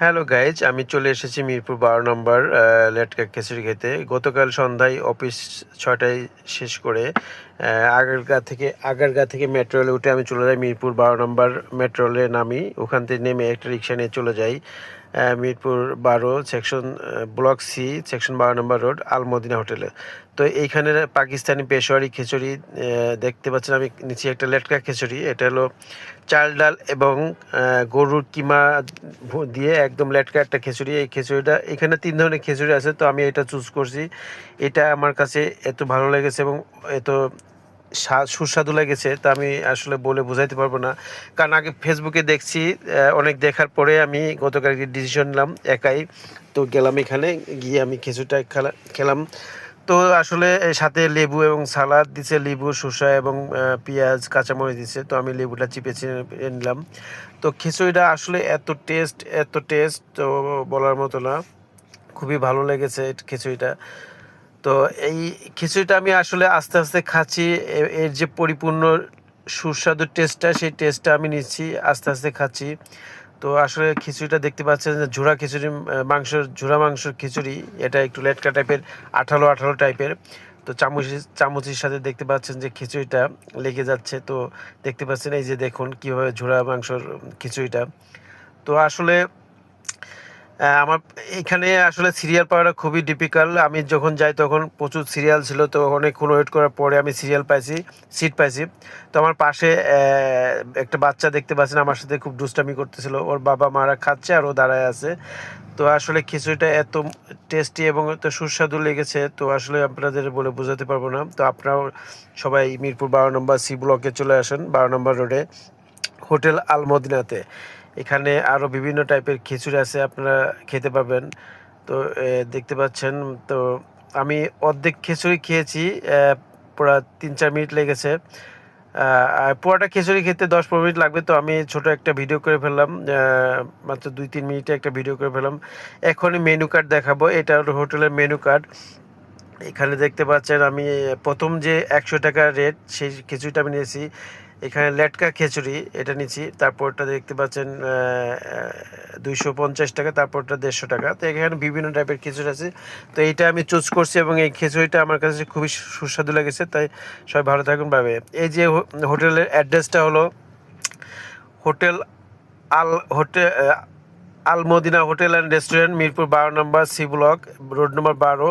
Hello guys, আমি চলে এসেছি মিরপুর 12 নম্বর লেটকা খিচুড়ি খেতে। গতকাল সন্ধ্যায় অফিস 6টায় শেষ করে আগারগা থেকে মেট্রো রেলে উঠে আমি চলে যাই মিরপুর 12 নম্বর মেট্রো রেলে নামি। ওখান থেকে নেমে একটা রিক্সা নিয়ে চলে যাই Mirpur 12 section block C section 12 নম্বর রোড আলমদিনা হোটেলে। তো এইখানে পাকিস্তানি পেশোয়ারি খিচুড়ি দেখতে পাচ্ছেন। আমি নিচে একটা লেটকা খিচুড়ি, এটা হলো চাল ডাল এবং গরুর কিমা দিয়ে একদম লেটকা একটা খিচুড়ি। এই খিচুড়িটা এখানে 3 ধরনের খিচুড়ি আছে, তো আমি এটা চুজ করছি। এটা আমার কাছে এত ভালো লেগেছে এবং এত সুস্বাদু লেগেছে, তা আমি আসলে বলে বোঝাইতে পারবো না। কারণ আগে ফেসবুকে দেখছি, অনেক দেখার পরে আমি গতকাল ডিসিশন নিলাম একাই। তো গেলাম এখানে, গিয়ে আমি খিচুড়িটা খেলাম। তো আসলে সাথে লেবু এবং সালাদ দিছে, লেবু শসা এবং পেঁয়াজ কাঁচামরিচ দিছে। তো আমি লেবুটা চিপে নিলাম। তো খিচুড়িটা আসলে এত টেস্ট তো বলার মতো না, খুবই ভালো লেগেছে খিচুড়িটা। তো এই খিচুড়িটা আমি আসলে আস্তে আস্তে খাচ্ছি। এর যে পরিপূর্ণ সুস্বাদু টেস্টটা, সেই টেস্টটা আমি নিচ্ছি, আস্তে আস্তে খাচ্ছি। তো আসলে খিচুড়িটা দেখতে পাচ্ছেন যে ঝুরা খিচুড়ি, ঝুরা মাংসের খিচুড়ি। এটা একটু লেটকা টাইপের, আঠালো আঠালো টাইপের। তো চামচের সাথে দেখতে পাচ্ছেন যে খিচুড়িটা লেগে যাচ্ছে। তো দেখতে পাচ্ছেন, এই যে দেখুন কীভাবে ঝুরা মাংসর খিচুড়িটা। তো আসলে আমার এখানে আসলে সিরিয়াল পাওয়াটা খুবই ডিফিকাল্ট। আমি যখন যাই তখন প্রচুর সিরিয়াল ছিল, তো অনেকক্ষণ ওয়েট করার পরে আমি সিট পাইছি। তো আমার পাশে একটা বাচ্চা দেখতে পাচ্ছেন, আমার সাথে খুব দুষ্টামি করতেছিল। ওর বাবা মারা খাচ্ছে আর ও দাঁড়ায় আছে। তো আসলে খিচুড়িটা এত টেস্টি এবং এত সুস্বাদু লেগেছে, তো আসলে আপনাদের বলে বোঝাতে পারবো না। তো আপনারাও সবাই মিরপুর 12 নম্বর সি ব্লকে চলে আসেন, 12 নম্বর রোডে হোটেল আলমদিনাতে। এখানে আরও বিভিন্ন টাইপের খিচুড়ি আছে, আপনারা খেতে পাবেন। তো দেখতে পাচ্ছেন। তো আমি অর্ধেক খিচুড়ি খেয়েছি, পুরা 3-4 মিনিট লেগেছে। আর পুরোটা খিচুড়ি খেতে 10-15 মিনিট লাগবে। তো আমি ছোট একটা ভিডিও করে ফেললাম, মাত্র 2-3 মিনিটে একটা ভিডিও করে ফেললাম। এখনই মেনু কার্ড দেখাবো। এটা হলো হোটেলের মেনু কার্ড। এখানে দেখতে পাচ্ছেন আমি প্রথম যে 100 টাকা রেট, সেই খিচুড়িটা আমি নিয়েছি। এখানে লেটকা খিচুড়ি এটা নিয়েছি। তারপরটা দেখতে পাচ্ছেন 250 টাকা, তারপরটা 150 টাকা। তো এখানে বিভিন্ন টাইপের খিচুড়ি আছে। তো এইটা আমি চুজ করছি এবং এই খিচুড়িটা আমার কাছে খুবই সুস্বাদু লেগেছে। তাই সবাই ভালো থাকুন, পাবে। এই যে হোটেলের অ্যাড্রেসটা হলো hotel hotel Almadina hotel and restaurant, Mirpur 12 number C block, road number 12।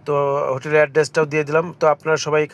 তো হোটেলের অ্যাড্রেসটাও দিয়ে দিলাম। তো আপনারা সবাই এখানে